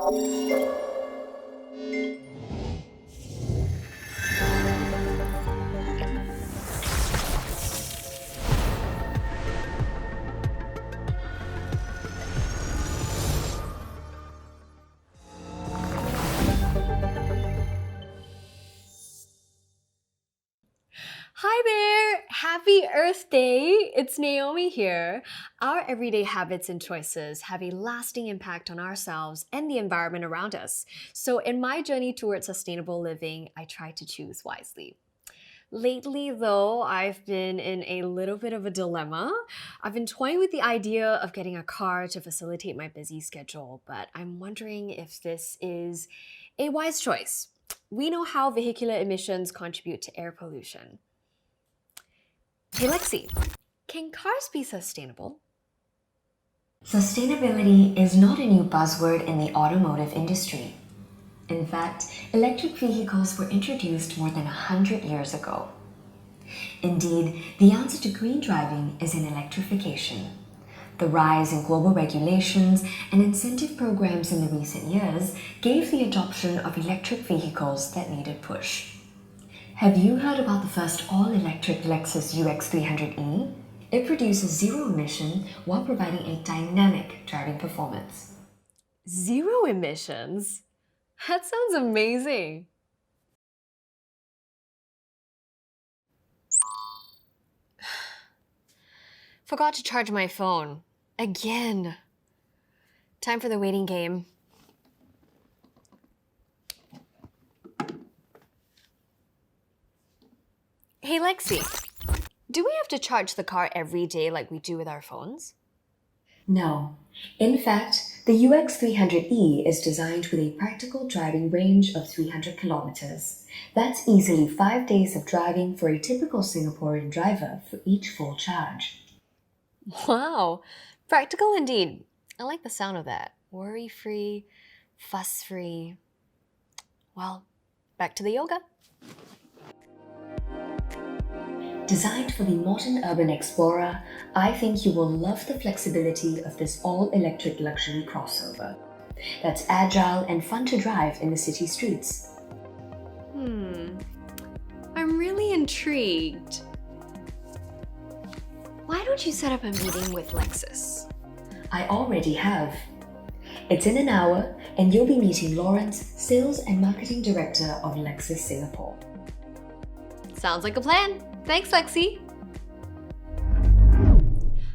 Hi there! Happy Earth Day! It's Naomi here. Our everyday habits and choices have a lasting impact on ourselves and the environment around us. So, in my journey towards sustainable living, I try to choose wisely. Lately, though, I've been in a little bit of a dilemma. I've been toying with the idea of getting a car to facilitate my busy schedule, but I'm wondering if this is a wise choice. We know how vehicular emissions contribute to air pollution. Hey Lexi, can cars be sustainable? Sustainability is not a new buzzword in the automotive industry. In fact, electric vehicles were introduced more than 100 years ago. Indeed, the answer to green driving is in electrification. The rise in global regulations and incentive programs in the recent years gave the adoption of electric vehicles that needed push. Have you heard about the first all-electric Lexus UX300E? It produces zero emission while providing a dynamic driving performance. Zero emissions? That sounds amazing. Forgot to charge my phone. Again. Time for the waiting game. Hey Lexi, do we have to charge the car every day like we do with our phones? No. In fact, the UX300E is designed with a practical driving range of 300 kilometers. That's easily 5 days of driving for a typical Singaporean driver for each full charge. Wow, practical indeed. I like the sound of that. Worry-free, fuss-free. Well, back to the yoga. Designed for the modern urban explorer, I think you will love the flexibility of this all-electric luxury crossover. That's agile and fun to drive in the city streets. I'm really intrigued. Why don't you set up a meeting with Lexus? I already have. It's in an hour, and you'll be meeting Lawrence, Sales and Marketing Director of Lexus Singapore. Sounds like a plan. Thanks, Lexi.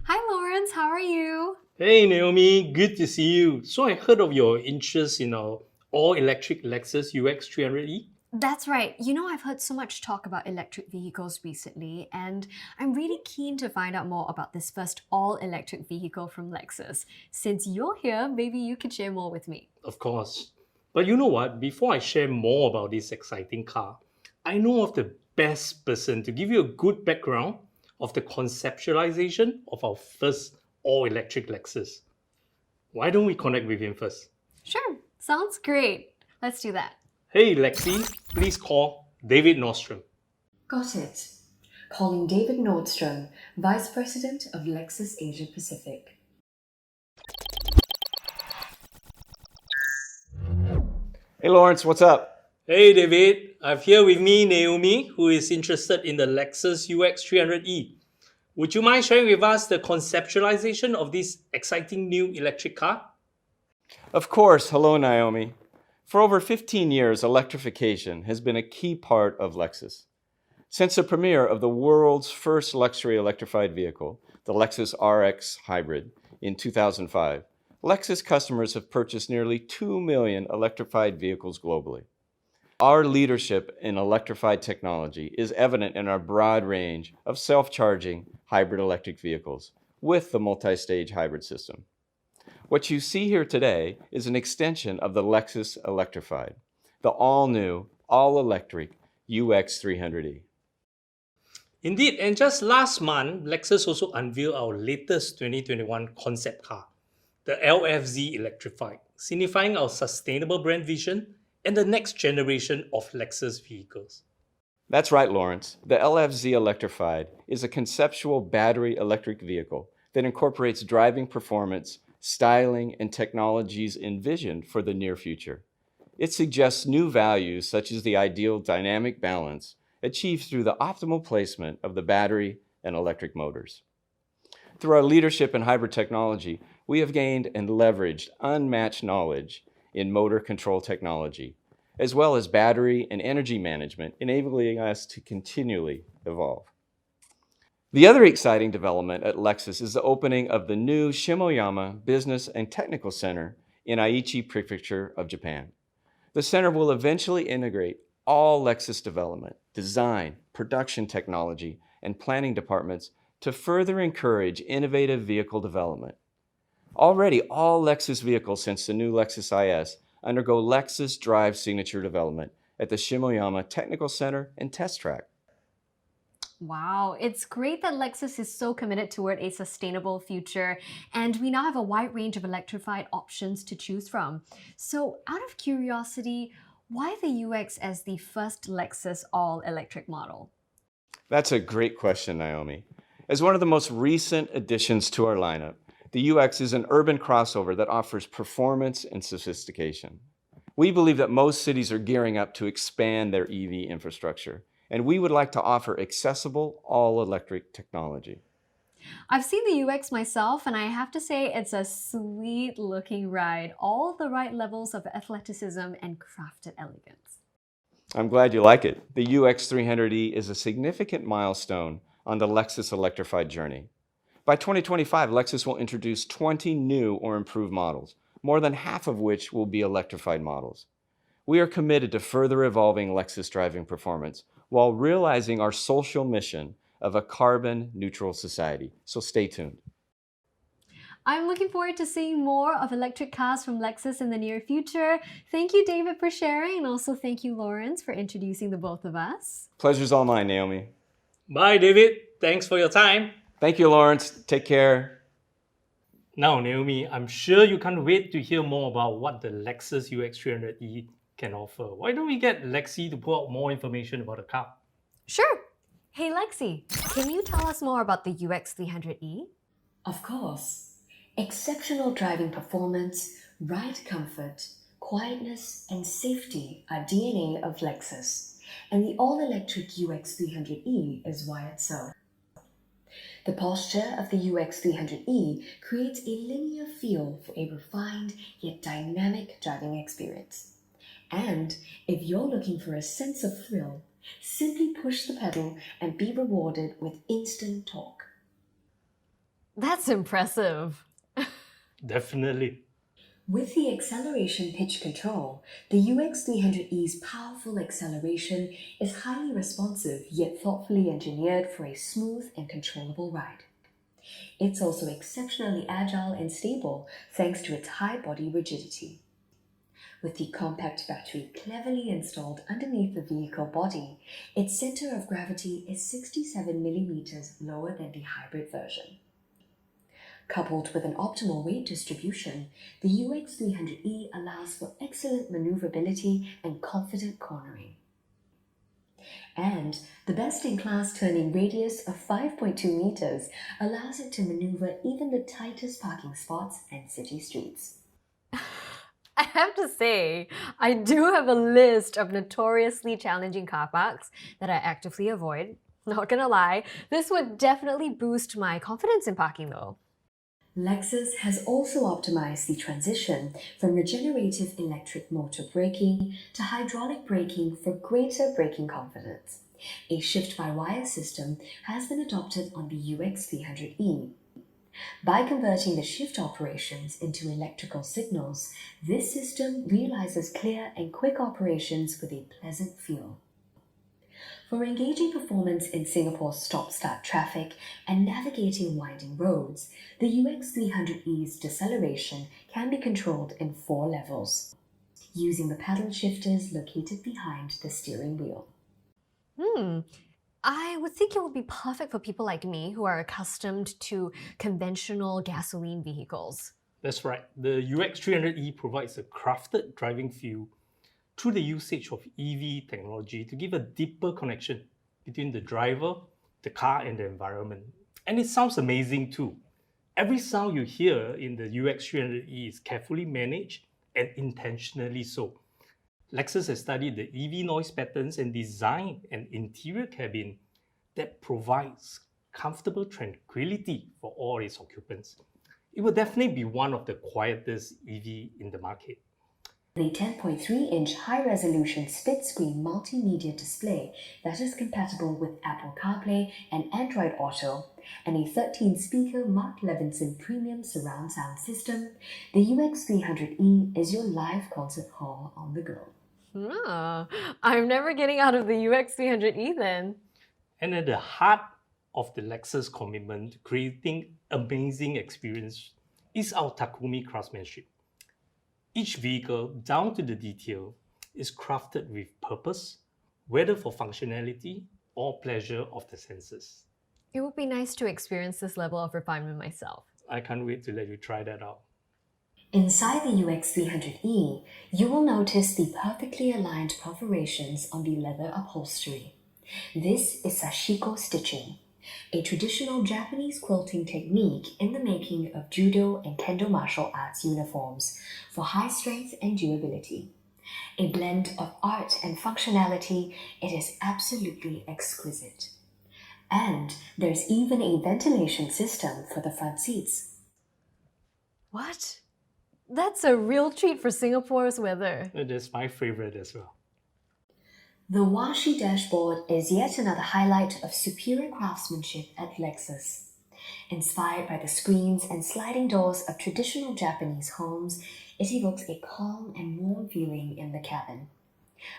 Hi, Lawrence. How are you? Hey Naomi, good to see you. So I heard of your interest in our all-electric Lexus UX300E. That's right. You know, I've heard so much talk about electric vehicles recently, and I'm really keen to find out more about this first all-electric vehicle from Lexus. Since you're here, maybe you could share more with me. Of course. But you know what? Before I share more about this exciting car, I know of the best person to give you a good background of the conceptualization of our first all-electric Lexus. Why don't we connect with him first? Sure, sounds great. Let's do that. Hey Lexi, please call David Nordstrom. Got it. Calling David Nordstrom, Vice President of Lexus Asia Pacific. Hey Lawrence, what's up? Hey David, I've here with me Naomi, who is interested in the Lexus UX300E. Would you mind sharing with us the conceptualization of this exciting new electric car? Of course, hello Naomi. For over 15 years, electrification has been a key part of Lexus. Since the premiere of the world's first luxury electrified vehicle, the Lexus RX Hybrid, in 2005, Lexus customers have purchased nearly 2 million electrified vehicles globally. Our leadership in electrified technology is evident in our broad range of self-charging hybrid electric vehicles with the multi-stage hybrid system. What you see here today is an extension of the Lexus Electrified, the all-new, all-electric UX300E. Indeed, and just last month, Lexus also unveiled our latest 2021 concept car, the LFZ Electrified, signifying our sustainable brand vision and the next generation of Lexus vehicles. That's right, Lawrence. The LFZ Electrified is a conceptual battery electric vehicle that incorporates driving performance styling, and technologies envisioned for the near future. It suggests new values such as the ideal dynamic balance achieved through the optimal placement of the battery and electric motors. Through our leadership in hybrid technology, we have gained and leveraged unmatched knowledge in motor control technology, as well as battery and energy management, enabling us to continually evolve. The other exciting development at Lexus is the opening of the new Shimoyama Business and Technical Center in Aichi Prefecture of Japan. The center will eventually integrate all Lexus development, design, production technology, and planning departments to further encourage innovative vehicle development. Already, all Lexus vehicles since the new Lexus IS undergo Lexus Drive signature development at the Shimoyama Technical Center and Test Track. Wow, it's great that Lexus is so committed toward a sustainable future, and we now have a wide range of electrified options to choose from. So, out of curiosity, why the UX as the first Lexus all-electric model? That's a great question, Naomi. As one of the most recent additions to our lineup, the UX is an urban crossover that offers performance and sophistication. We believe that most cities are gearing up to expand their EV infrastructure, and we would like to offer accessible all-electric technology. I've seen the UX myself, and I have to say it's a sweet looking ride. All the right levels of athleticism and crafted elegance. I'm glad you like it. The UX 300e is a significant milestone on the Lexus electrified journey. By 2025, Lexus will introduce 20 new or improved models, more than half of which will be electrified models. We are committed to further evolving Lexus driving performance while realizing our social mission of a carbon-neutral society. So stay tuned. I'm looking forward to seeing more of electric cars from Lexus in the near future. Thank you, David, for sharing, and also thank you, Lawrence, for introducing the both of us. Pleasure's all mine, Naomi. Bye, David. Thanks for your time. Thank you, Lawrence. Take care. Now, Naomi, I'm sure you can't wait to hear more about what the Lexus UX 300e can offer. Why don't we get Lexi to pull out more information about the car? Sure. Hey, Lexi, can you tell us more about the UX 300e? Of course. Exceptional driving performance, ride comfort, quietness, and safety are DNA of Lexus, and the all-electric UX 300e is wired so. The posture of the UX 300e creates a linear feel for a refined yet dynamic driving experience. And if you're looking for a sense of thrill, simply push the pedal and be rewarded with instant torque. That's impressive. Definitely. With the acceleration pitch control, the UX 300e's powerful acceleration is highly responsive yet thoughtfully engineered for a smooth and controllable ride. It's also exceptionally agile and stable thanks to its high body rigidity. With the compact battery cleverly installed underneath the vehicle body, its center of gravity is 67 millimeters lower than the hybrid version. Coupled with an optimal weight distribution, the UX 300e allows for excellent maneuverability and confident cornering. And the best-in-class turning radius of 5.2 meters allows it to maneuver even the tightest parking spots and city streets. I have to say, I do have a list of notoriously challenging car parks that I actively avoid. Not gonna lie, this would definitely boost my confidence in parking though. Lexus has also optimized the transition from regenerative electric motor braking to hydraulic braking for greater braking confidence. A shift-by-wire system has been adopted on the UX 300e. By converting the shift operations into electrical signals, this system realizes clear and quick operations with a pleasant feel. For engaging performance in Singapore's stop-start traffic and navigating winding roads, the UX 300e's deceleration can be controlled in 4 levels, using the paddle shifters located behind the steering wheel. I would think it would be perfect for people like me who are accustomed to conventional gasoline vehicles. That's right. The UX 300e provides a crafted driving feel through the usage of EV technology to give a deeper connection between the driver, the car, and the environment. And it sounds amazing too. Every sound you hear in the UX300E is carefully managed and intentionally so. Lexus has studied the EV noise patterns and designed an interior cabin that provides comfortable tranquility for all its occupants. It will definitely be one of the quietest EV in the market. The 10.3-inch high-resolution split-screen multimedia display that is compatible with Apple CarPlay and Android Auto, and a 13-speaker Mark Levinson premium surround sound system, the UX300E is your live concert hall on the go. I'm never getting out of the UX300E then. And at the heart of the Lexus commitment to creating amazing experience is our Takumi craftsmanship. Each vehicle, down to the detail, is crafted with purpose, whether for functionality or pleasure of the senses. It would be nice to experience this level of refinement myself. I can't wait to let you try that out. Inside the UX300E, you will notice the perfectly aligned perforations on the leather upholstery. This is sashiko stitching, a traditional Japanese quilting technique in the making of judo and kendo martial arts uniforms for high strength and durability. A blend of art and functionality, it is absolutely exquisite. And there's even a ventilation system for the front seats. What? That's a real treat for Singapore's weather. That's my favorite as well. The washi dashboard is yet another highlight of superior craftsmanship at Lexus. Inspired by the screens and sliding doors of traditional Japanese homes, it evokes a calm and warm feeling in the cabin.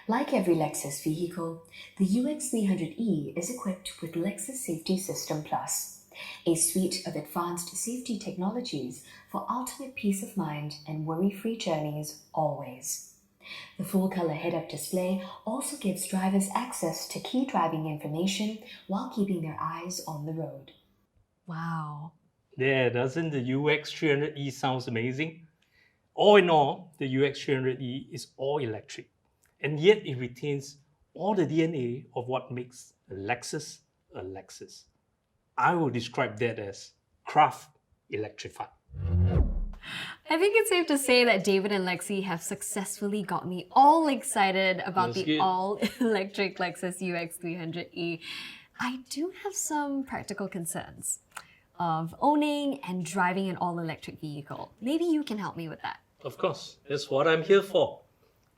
Like every Lexus vehicle, the UX300E is equipped with Lexus Safety System Plus, a suite of advanced safety technologies for ultimate peace of mind and worry-free journeys always. The full-color head-up display also gives drivers access to key driving information while keeping their eyes on the road. Wow. There, doesn't the UX300E sounds amazing? All in all, the UX300E is all electric, and yet it retains all the DNA of what makes a Lexus a Lexus. I will describe that as craft electrified. I think it's safe to say that David and Lexi have successfully got me all excited about That's the good. all-electric Lexus UX300E. I do have some practical concerns of owning and driving an all-electric vehicle. Maybe you can help me with that. Of course, that's what I'm here for.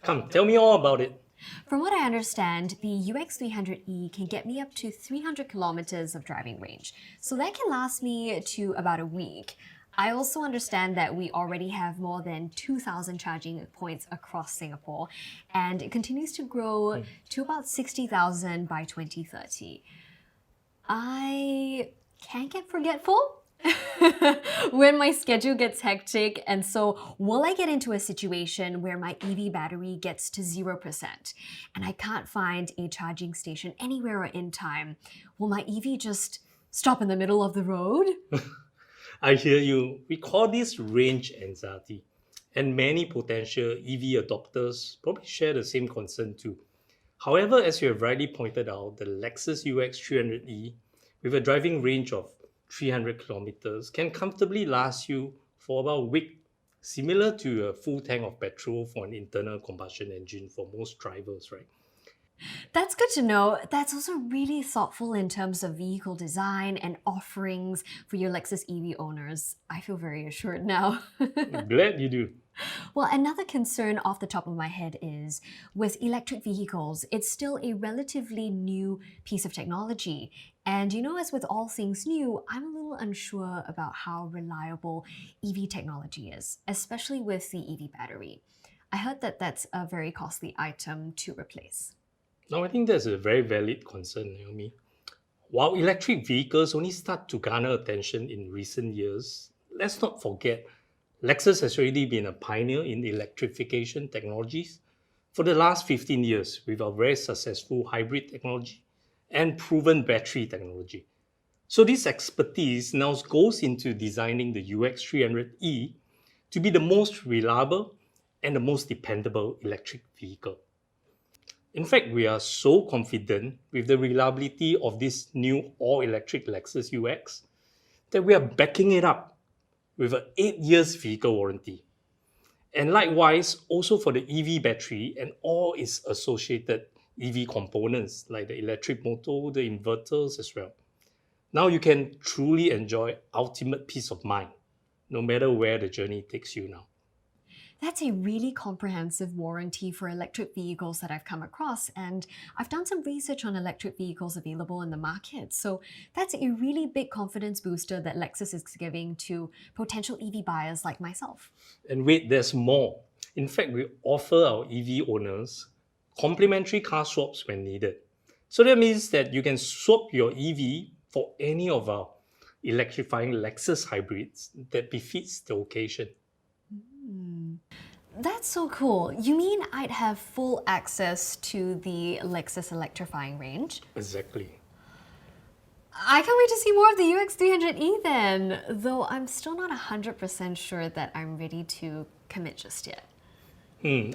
Come, tell me all about it. From what I understand, the UX300E can get me up to 300 kilometers of driving range. So that can last me to about a week. I also understand that we already have more than 2,000 charging points across Singapore, and it continues to grow to about 60,000 by 2030. I can get forgetful when my schedule gets hectic, and so will I get into a situation where my EV battery gets to 0% and I can't find a charging station anywhere or in time? Will my EV just stop in the middle of the road? I hear you. We call this range anxiety, and many potential EV adopters probably share the same concern too. However, as you have rightly pointed out, the Lexus UX300E, with a driving range of 300 kilometers, can comfortably last you for about a week, similar to a full tank of petrol for an internal combustion engine for most drivers, right? That's good to know. That's also really thoughtful in terms of vehicle design and offerings for your Lexus EV owners. I feel very assured now. I'm glad you do. Well, another concern off the top of my head is with electric vehicles, it's still a relatively new piece of technology. And as with all things new, I'm a little unsure about how reliable EV technology is, especially with the EV battery. I heard that that's a very costly item to replace. Now, I think that's a very valid concern, Naomi. While electric vehicles only start to garner attention in recent years, let's not forget Lexus has already been a pioneer in electrification technologies for the last 15 years with our very successful hybrid technology and proven battery technology. So this expertise now goes into designing the UX300E to be the most reliable and the most dependable electric vehicle. In fact, we are so confident with the reliability of this new all-electric Lexus UX that we are backing it up with an 8 years vehicle warranty. And likewise, also for the EV battery and all its associated EV components like the electric motor, the inverters as well. Now you can truly enjoy ultimate peace of mind, no matter where the journey takes you now. That's a really comprehensive warranty for electric vehicles that I've come across, and I've done some research on electric vehicles available in the market. So that's a really big confidence booster that Lexus is giving to potential EV buyers like myself. And wait, there's more. In fact, we offer our EV owners complimentary car swaps when needed. So that means that you can swap your EV for any of our electrifying Lexus hybrids that befits the occasion. That's so cool. You mean I'd have full access to the Lexus electrifying range? Exactly. I can't wait to see more of the UX300E then, though I'm still not 100% sure that I'm ready to commit just yet.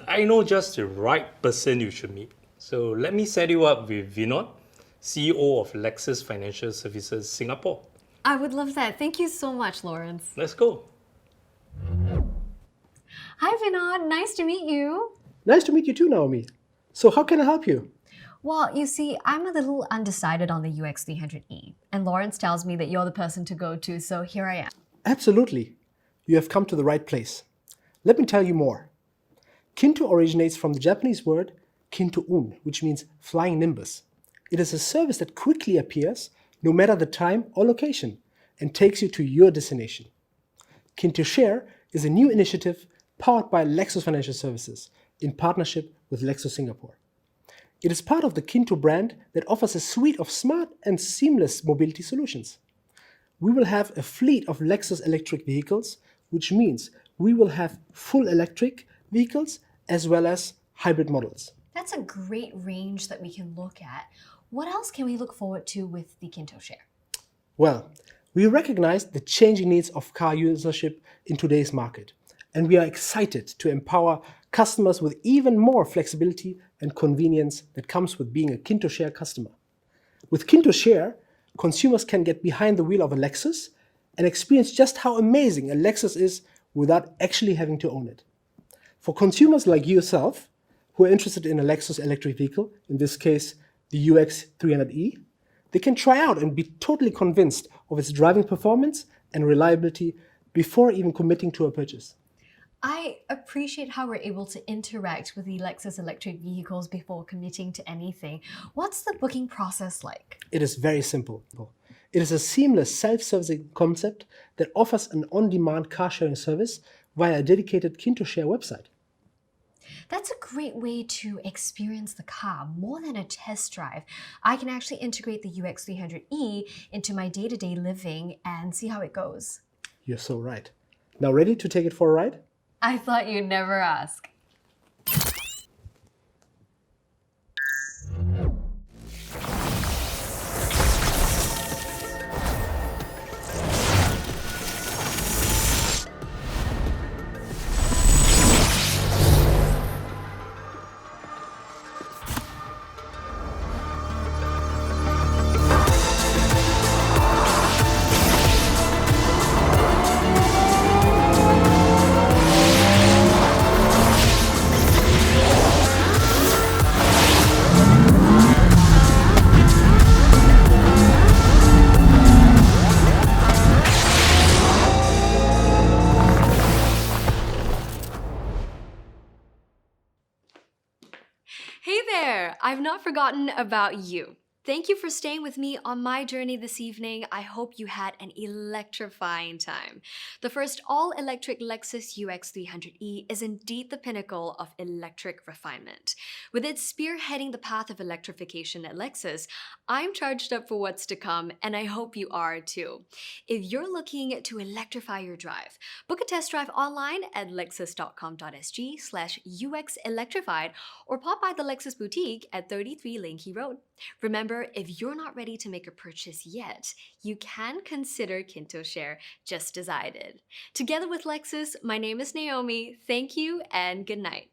I know just the right person you should meet. So let me set you up with Vinod, CEO of Lexus Financial Services Singapore. I would love that. Thank you so much, Lawrence. Let's go. Hi, Vinod. Nice to meet you. Nice to meet you too, Naomi. So how can I help you? Well, you see, I'm a little undecided on the UX300E, and Lawrence tells me that you're the person to go to, so here I am. Absolutely. You have come to the right place. Let me tell you more. Kinto originates from the Japanese word kinto-un, which means flying nimbus. It is a service that quickly appears, no matter the time or location, and takes you to your destination. Kinto Share is a new initiative powered by Lexus Financial Services in partnership with Lexus Singapore. It is part of the Kinto brand that offers a suite of smart and seamless mobility solutions. We will have a fleet of Lexus electric vehicles, which means we will have full electric vehicles as well as hybrid models. That's a great range that we can look at. What else can we look forward to with the Kinto Share? Well, we recognize the changing needs of car usership in today's market, and we are excited to empower customers with even more flexibility and convenience that comes with being a Kinto Share customer. With Kinto Share, consumers can get behind the wheel of a Lexus and experience just how amazing a Lexus is without actually having to own it. For consumers like yourself, who are interested in a Lexus electric vehicle, in this case the UX300E, they can try out and be totally convinced of its driving performance and reliability before even committing to a purchase. I appreciate how we're able to interact with the Lexus electric vehicles before committing to anything. What's the booking process like? It is very simple. It is a seamless self-servicing concept that offers an on-demand car sharing service via a dedicated Kinto Share website. That's a great way to experience the car more than a test drive. I can actually integrate the UX300E into my day-to-day living and see how it goes. You're so right. Now ready to take it for a ride? I thought you'd never ask. Hey there! I've not forgotten about you. Thank you for staying with me on my journey this evening. I hope you had an electrifying time. The first all-electric Lexus UX300E is indeed the pinnacle of electric refinement. With it spearheading the path of electrification at Lexus, I'm charged up for what's to come, and I hope you are too. If you're looking to electrify your drive, book a test drive online at lexus.com.sg/UXelectrified or pop by the Lexus boutique at 33 Lane Key Road. Remember, if you're not ready to make a purchase yet, you can consider Kinto Share just as I did. Together with Lexus, my name is Naomi. Thank you and good night.